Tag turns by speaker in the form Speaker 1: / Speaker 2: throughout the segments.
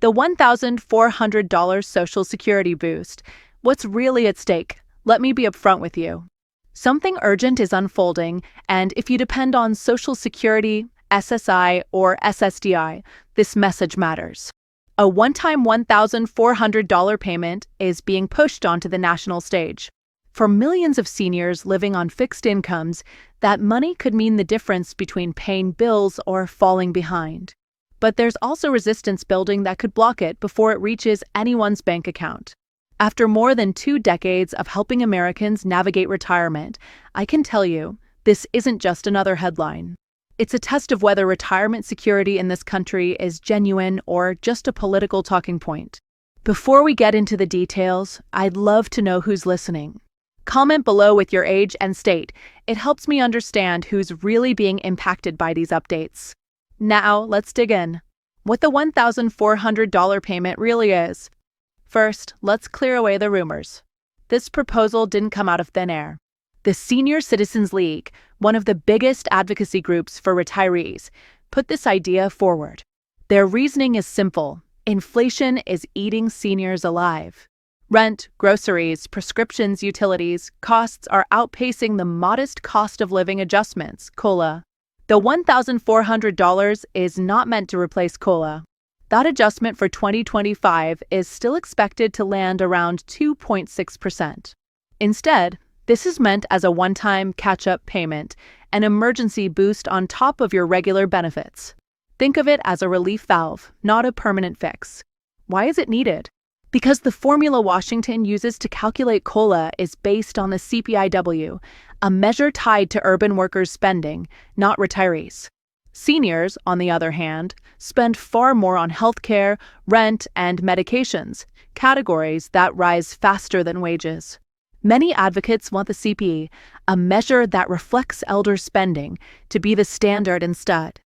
Speaker 1: The $1,400 Social Security boost. What's really at stake? Let me be upfront with you. Something urgent is unfolding, and if you depend on Social Security, SSI, or SSDI, this message matters. A one-time $1,400 payment is being pushed onto the national stage. For millions of seniors living on fixed incomes, that money could mean the difference between paying bills or falling behind. But there's also resistance building that could block it before it reaches anyone's bank account. After more than 2 decades of helping Americans navigate retirement, I can tell you, this isn't just another headline. It's a test of whether retirement security in this country is genuine or just a political talking point. Before we get into the details, I'd love to know who's listening. Comment below with your age and state. It helps me understand who's really being impacted by these updates. Now, let's dig in. What the $1,400 payment really is. First, let's clear away the rumors. This proposal didn't come out of thin air. The Senior Citizens League, one of the biggest advocacy groups for retirees, put this idea forward. Their reasoning is simple. Inflation is eating seniors alive. Rent, groceries, prescriptions, utilities, costs are outpacing the modest cost of living adjustments, COLA. The $1,400 is not meant to replace COLA. That adjustment for 2025 is still expected to land around 2.6%. Instead, this is meant as a one-time catch-up payment, an emergency boost on top of your regular benefits. Think of it as a relief valve, not a permanent fix. Why is it needed? Because the formula Washington uses to calculate COLA is based on the CPIW, a measure tied to urban workers' spending, not retirees. Seniors, on the other hand, spend far more on healthcare, rent, and medications, categories that rise faster than wages. Many advocates want the CPI, a measure that reflects elder spending, to be the standard instead.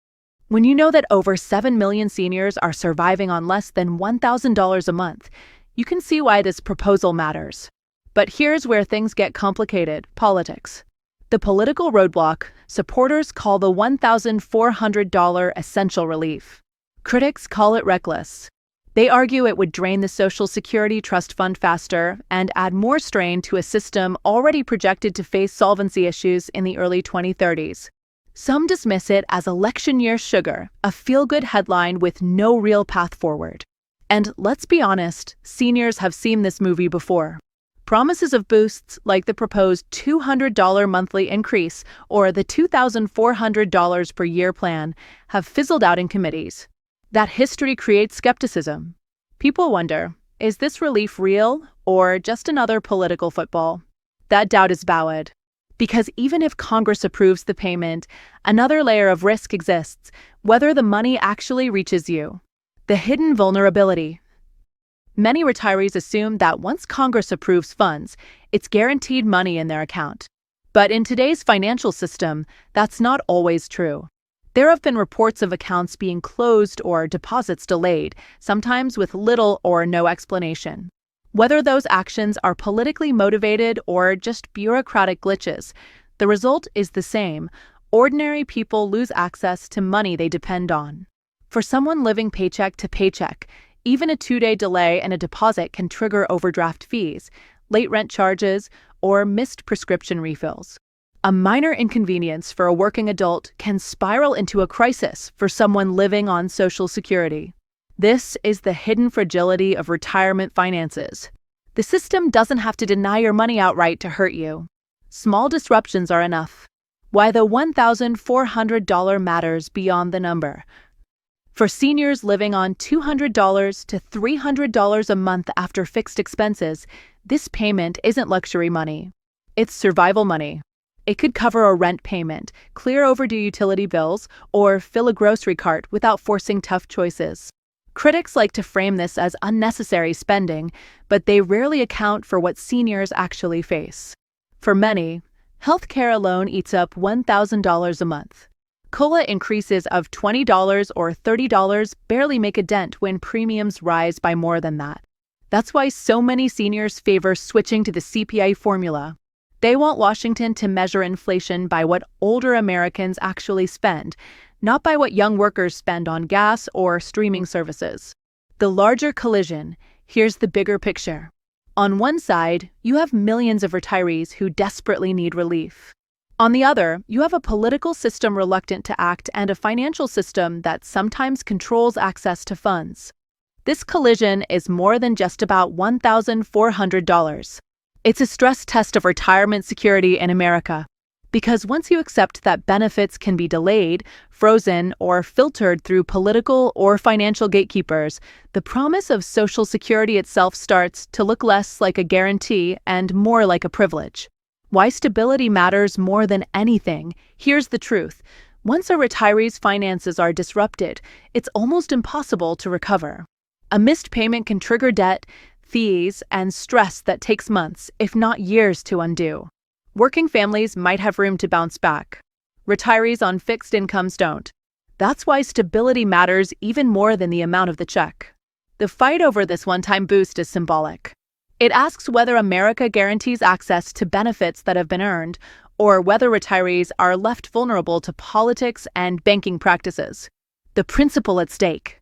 Speaker 1: When you know that over 7 million seniors are surviving on less than $1,000 a month, you can see why this proposal matters. But here's where things get complicated: politics. The political roadblock: supporters call the $1,400 essential relief. Critics call it reckless. They argue it would drain the Social Security Trust Fund faster and add more strain to a system already projected to face solvency issues in the early 2030s. Some dismiss it as election year sugar, a feel-good headline with no real path forward. And let's be honest, seniors have seen this movie before. Promises of boosts like the proposed $200 monthly increase or the $2,400 per year plan have fizzled out in committees. That history creates skepticism. People wonder, is this relief real or just another political football? That doubt is valid. Because even if Congress approves the payment, another layer of risk exists: whether the money actually reaches you. The hidden vulnerability. Many retirees assume that once Congress approves funds, it's guaranteed money in their account. But in today's financial system, that's not always true. There have been reports of accounts being closed or deposits delayed, sometimes with little or no explanation. Whether those actions are politically motivated or just bureaucratic glitches, the result is the same: ordinary people lose access to money they depend on. For someone living paycheck to paycheck, even a 2-day delay in a deposit can trigger overdraft fees, late rent charges, or missed prescription refills. A minor inconvenience for a working adult can spiral into a crisis for someone living on Social Security. This is the hidden fragility of retirement finances. The system doesn't have to deny your money outright to hurt you. Small disruptions are enough. Why the $1,400 matters beyond the number. For seniors living on $200 to $300 a month after fixed expenses, this payment isn't luxury money. It's survival money. It could cover a rent payment, clear overdue utility bills, or fill a grocery cart without forcing tough choices. Critics like to frame this as unnecessary spending, but they rarely account for what seniors actually face. For many, healthcare alone eats up $1,000 a month. COLA increases of $20 or $30 barely make a dent when premiums rise by more than that. That's why so many seniors favor switching to the CPI formula. They want Washington to measure inflation by what older Americans actually spend, not by what young workers spend on gas or streaming services. The larger collision, here's the bigger picture. On one side, you have millions of retirees who desperately need relief. On the other, you have a political system reluctant to act and a financial system that sometimes controls access to funds. This collision is more than just about $1,400. It's a stress test of retirement security in America. Because once you accept that benefits can be delayed, frozen, or filtered through political or financial gatekeepers, the promise of Social Security itself starts to look less like a guarantee and more like a privilege. Why stability matters more than anything? Here's the truth. Once a retiree's finances are disrupted, it's almost impossible to recover. A missed payment can trigger debt, fees, and stress that takes months, if not years, to undo. Working families might have room to bounce back. Retirees on fixed incomes don't. That's why stability matters even more than the amount of the check. The fight over this one-time boost is symbolic. It asks whether America guarantees access to benefits that have been earned, or whether retirees are left vulnerable to politics and banking practices. The principle at stake.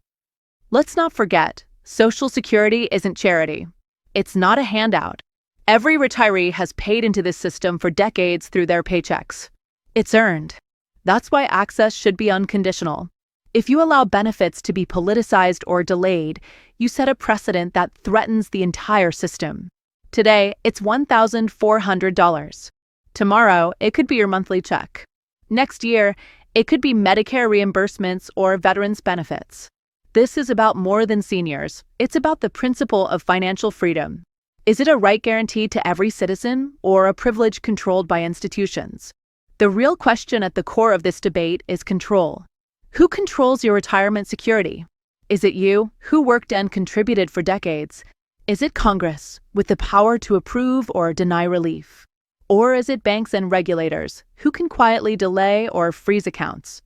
Speaker 1: Let's not forget, Social Security isn't charity. It's not a handout. Every retiree has paid into this system for decades through their paychecks. It's earned. That's why access should be unconditional. If you allow benefits to be politicized or delayed, you set a precedent that threatens the entire system. Today, it's $1,400. Tomorrow, it could be your monthly check. Next year, it could be Medicare reimbursements or veterans benefits. This is about more than seniors. It's about the principle of financial freedom. Is it a right guaranteed to every citizen or a privilege controlled by institutions? The real question at the core of this debate is control. Who controls your retirement security? Is it you, who worked and contributed for decades? Is it Congress, with the power to approve or deny relief? Or is it banks and regulators, who can quietly delay or freeze accounts?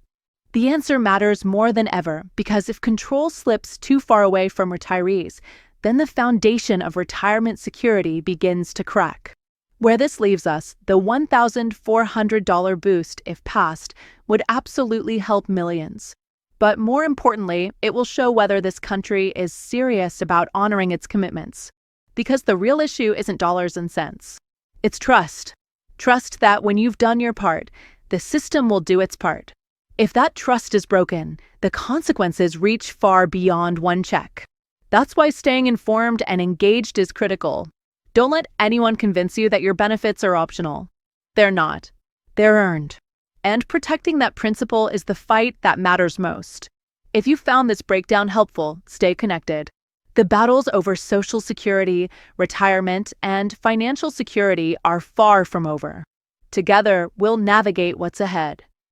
Speaker 1: The answer matters more than ever, because if control slips too far away from retirees, then the foundation of retirement security begins to crack. Where this leaves us, the $1,400 boost, if passed, would absolutely help millions. But more importantly, it will show whether this country is serious about honoring its commitments. Because the real issue isn't dollars and cents. It's trust. Trust that when you've done your part, the system will do its part. If that trust is broken, the consequences reach far beyond one check. That's why staying informed and engaged is critical. Don't let anyone convince you that your benefits are optional. They're not. They're earned. And protecting that principle is the fight that matters most. If you found this breakdown helpful, stay connected. The battles over Social Security, retirement, and financial security are far from over. Together, we'll navigate what's ahead.